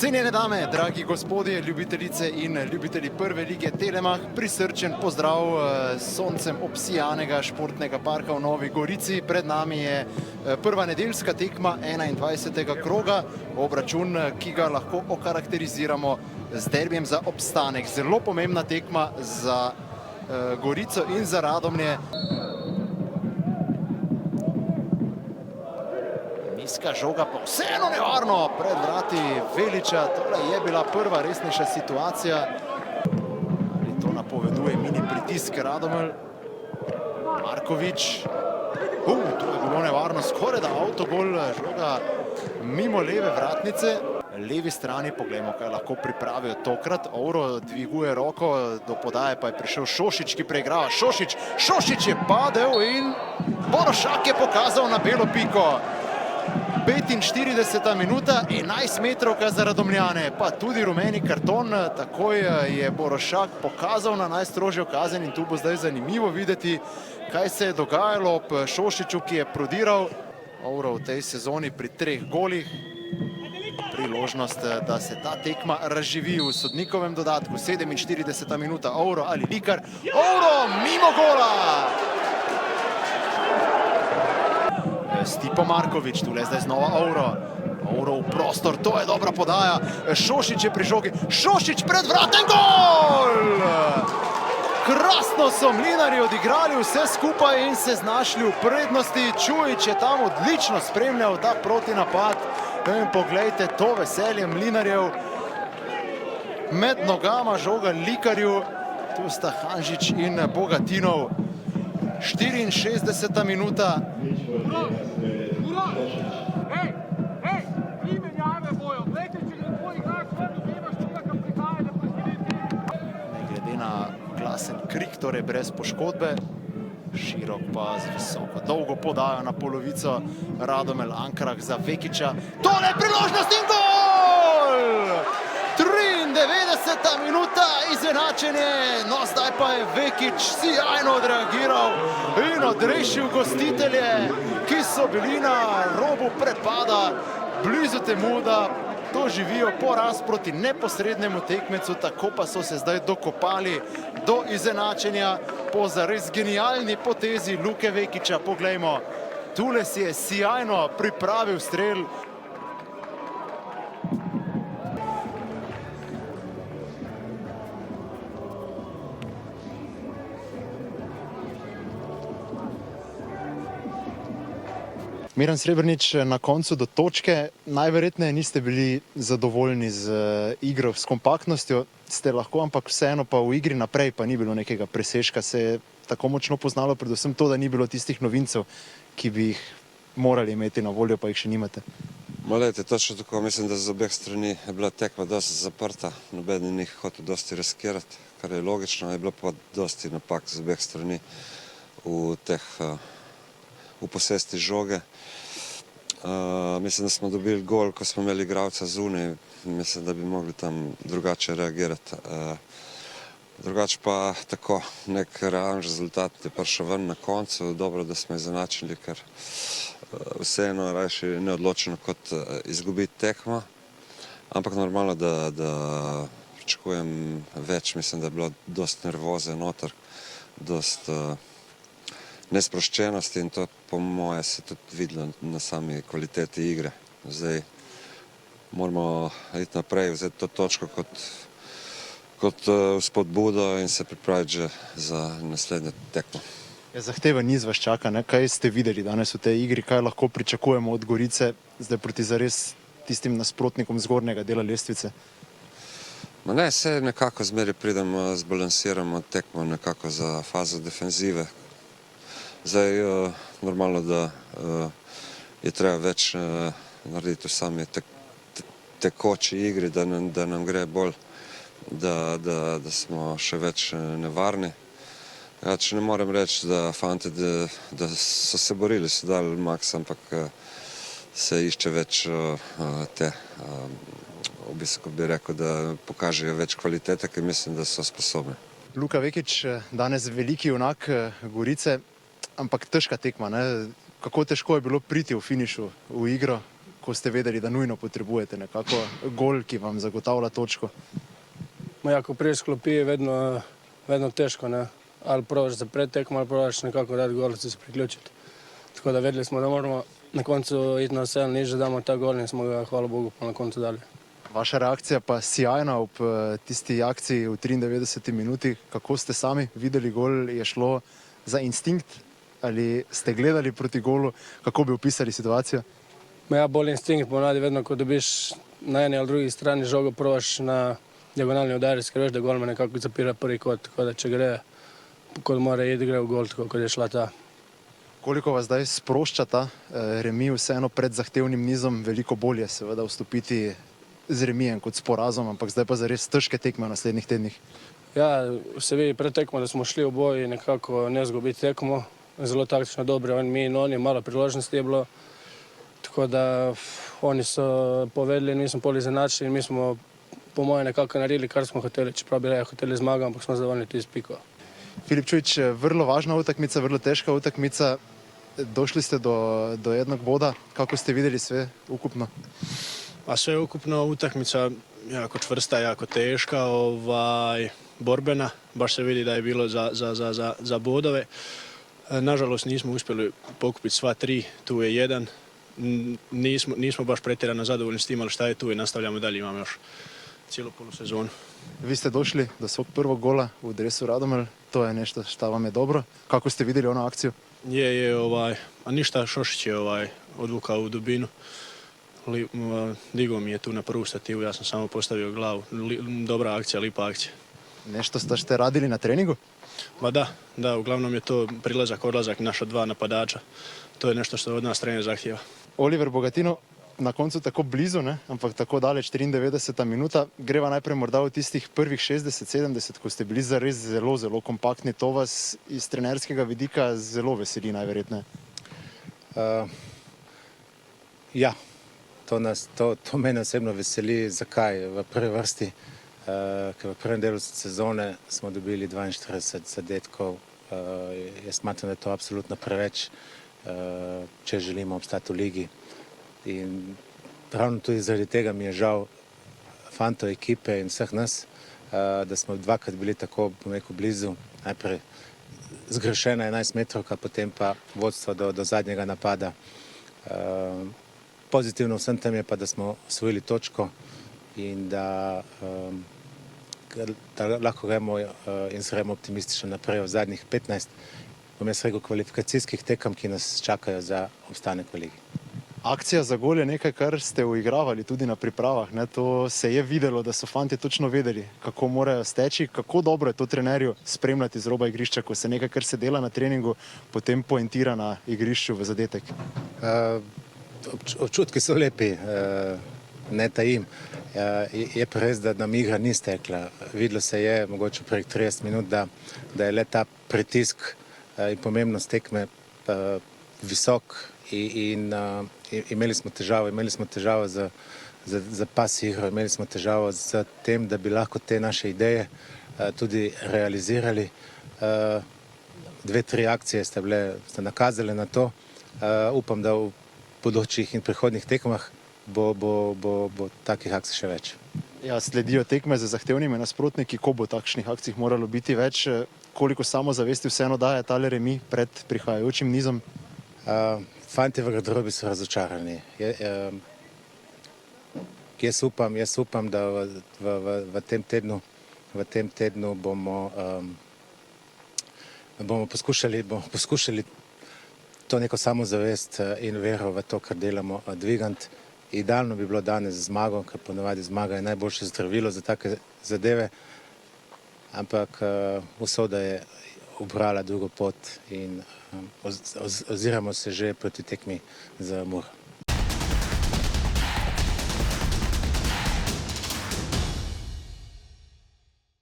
Cenjene dame, dragi gospodje, ljubitelice in ljubitelji prve lige Telemach, prisrčen pozdrav s soncem obsijanega športnega parka v Novi Gorici. Pred nami je prva nedeljska tekma 21. kroga, obračun, ki ga lahko okarakteriziramo z derbijem za obstanek. Zelo pomembna tekma za Gorico in za Radomlje. Nizka žoga pa vseeno nevarno pred vrati Veliča. Tole je bila prva resnejša situacija. Ali to napoveduje mini pritisk Radomelj. Markovič. To je bilo nevarno. Skoraj da avtogol, žoga mimo leve vratnice. Levi strani, poglejmo, kaj lahko pripravijo tokrat. Ovro dviguje roko, do podaje pa je prišel Šošič, ki preigrava. Šošič je padel in Borošak je pokazal na belo piko. 45. minuta, 11 metrovka za Radomljane, pa tudi rumeni karton. Takoj je Borošak pokazal na najstrožjo kazen in tu bo zdaj zanimivo videti, kaj se je dogajalo ob Šošiču, ki je prodiral. Ovro v tej sezoni pri 3 golih. Priložnost, da se ta tekma razživi v sodnikovem dodatku. 47. minuta, Ovro ali Likar. Ovro mimo gola! Stipo Markovič, tule zdaj znova Ovro. Ovro v prostor, to je dobra podaja. Šošič je pri žogi. Šošič pred vratem, gol! Krasno so Mlinarji odigrali vse skupaj in se znašli v prednosti. Čujič je tam odlično spremljal ta protinapad. In poglejte to veselje Mlinarjev. Med nogama žoga Likarju. Tu sta Hanžič in Bogatinov. 64. minuta. Ne glede na glasen krik, torej brez poškodbe. Širok pa z visoko dolgo podajo na polovico. Radomelj Ankrah za Vekiča. Tole je priložnost in gol! 93. minuta, izenačenje. No, zdaj pa je Vekič sijajno odreagiral in odrešil gostitelje, ki so bili na robu prepada, blizu temu, da doživijo poraz proti neposrednemu tekmecu. Tako pa so se zdaj dokopali do izenačenja po zares genialni potezi Luke Vekiča. Poglejmo, tule si je sijajno pripravil strel. Miran Srebrnič, na koncu do točke. Najverjetneje niste bili zadovoljni z igro, s kompaktnostjo. Ste lahko, ampak vseeno pa v igri naprej pa ni bilo nekega presežka. Se je tako močno poznalo predvsem to, da ni bilo tistih novincev, ki bi jih morali imeti na voljo, pa jih še nimate. Malejte, točno tako. Mislim, da z obeh strani je bila tekma dosti zaprta. Noben ni hotel dosti riskirati, kar je logično. Je bilo pa dosti napak z obeh strani v posesti žoge. Mislim, da smo dobili gol, ko smo imeli igralca zunaj. Mislim, da bi mogli tam drugače reagirati. Drugače pa tako, nek realen rezultat je prišel ven na koncu. Dobro, da smo izenačili, ker vseeno rajši neodločeno kot izgubiti tekmo. Ampak normalno, da pričakujem več. Mislim, da je bilo dosti nervoze noter, dosti nesproščenosti in to po moje se tudi videlo na sami kvaliteti igre. Zdaj moramo iti naprej, vzeti to točko kot spodbudo in se pripraviti že za naslednjo tekmo. Zahteven niz vas čaka, ne? Kaj ste videli danes v tej igri, kaj lahko pričakujemo od Gorice zdaj proti zares tistim nasprotnikom zgornjega dela lestvice? Ne, se nekako zmeri pridemo, zbalansiramo tekmo nekako za fazo defenzive. Zdaj, normalno, da je treba več narediti v sami tekoči igri, da nam gre bolj, da smo še več nevarni. Ja, če ne morem reči, da fanti, da so se borili, so dali maks, ampak se išče več v bistvu bi rekel, da pokažejo več kvalitete, ker mislim, da so sposobni. Luka Vekič, danes veliki junak Gorice. Ampak težka tekma, ne? Kako težko je bilo priti v finišu v igro? ko ste vedeli, da nujno potrebujete nekako gol, ki vam zagotavlja točko? Ja, ko priješ klopi, je vedno težko, ne? Ali probaš zapreti tekmo, ali probaš nekako dati gol, se priključiti. Tako da vedeli smo, da moramo na koncu iti na vse, nič, da damo ta gol in smo ga, hvala Bogu, pa na koncu dali. Vaša reakcija pa sjajna ob tisti akciji v 93 minuti. Kako ste sami videli gol? Je šlo za instinkt ali ste gledali proti golu? Kako bi opisali situacijo? Ja, bolj instinkt ponavadi vedno, ko dobiš na eni ali drugi strani žogo, probaš na diagonalni udarec, ker veš, da golman nekako zapira prvi kot, tako da če gre, kot mora iti, gre v gol, tako kot je šla ta. Koliko vas zdaj sprošča ta remi vseeno pred zahtevnim nizom? Veliko bolje seveda vstopiti z remijem kot s porazom, ampak zdaj pa zares težke tekme v naslednjih tednih. Ja, se vidi pred tekmo, da smo šli v boj in nekako ne zgubiti tekmo. Zelo taktično dobro, mi in oni, malo priložnosti je bilo. Tako da oni so povedali in mi smo pol izenačili in mi smo po moje nekako naredili, kar smo hoteli, čeprav bi hoteli zmago, ampak smo zadovoljni tudi s piko. Filip Čujić, vrlo važna utakmica, vrlo težka utakmica. Došli ste do jednog boda. Kako ste vidjeli sve ukupno? A sve ukupno utakmica jako čvrsta, jako teška, borbena. Baš se vidi da je bilo za bodove. Nažalost nismo uspjeli pokupiti sva tri, tu je jedan. Nismo baš pretjerano zadovoljni s tim, ali šta je tu i nastavljamo dalje, imamo još cijelu polusezonu. Vi ste došli do svog prvog gola u dresu Radomelj, to je nešto što vam je dobro. Kako ste vidjeli onu akciju? A ništa, Šošić je odvukao u dubinu. Digao mi je tu na prvu stativu, ja sam samo postavio glavu. Dobra akcija, lipa akcija. Nešto što ste radili na treningu? Ma da, uglavnom je to prilazak, odlazak naša dva napadača. To je nešto što od nas trener zahtjeva. Oliver Bogatino, na koncu tako blizu, ne? Ampak tako daleč, 93 minuta. Greva najprej morda v tistih prvih 60-70, ko ste bili zares zelo, zelo kompaktni. To vas iz trenerskega vidika zelo veseli najverjetneje. Ja, to mene osebno veseli. Zakaj? V prvi vrsti, ker v prvem delu sezone smo dobili 42 zadetkov. Jaz smatram, da je to absolutno preveč, če želimo obstati v ligi. In ravno tudi zaradi tega mi je žal fantov ekipe in vseh nas, da smo dvakrat bili tako, bom rekel, blizu. Najprej zgrešena 11 metrovka, potem pa vodstvo do zadnjega napada. Pozitivno vsem tem je pa, da smo osvojili točko in da lahko gremo in zgremo optimistično naprej v zadnjih 15, bom jaz rekel, kvalifikacijskih tekem, ki nas čakajo za obstanek v ligi. Akcija za gol je nekaj, kar ste uigravali tudi na pripravah. Ne? To se je videlo, da so fanti točno vedeli, kako morajo steči, kako dobro je to trenerju spremljati z roba igrišča, ko se nekaj, kar se dela na treningu, potem poentira na igrišču v zadetek. Občutki so lepi, ne tajim. Je pa res, da nam igra ni stekla. Videlo se je, mogoče prek 30 minut, da je le ta pritisk in pomembnost tekme visok in imeli smo težavo za pas igro, imeli smo težavo z tem, da bi lahko te naše ideje tudi realizirali. 2-3 akcije ste nakazali na to. Upam, da v bodočih in prihodnjih tekmah bo takih akcij še več. Ja, sledijo tekme z zahtevnimi nasprotniki, ko bo takšnih akcij moralo biti več. Koliko samozavesti vseeno daje tale remi pred prihajajočim nizom? Fanti v garderobi so razočarani. Jaz upam, da v tem tednu bomo poskušali to neko samozavest in vero v to, kar delamo, dvigant. Idealno bi bilo danes z zmago, ker ponavadi zmaga je najboljše zdravilo za take zadeve, ampak usoda je ubrala drugo pot in oziramo se že proti tekmi za Muro.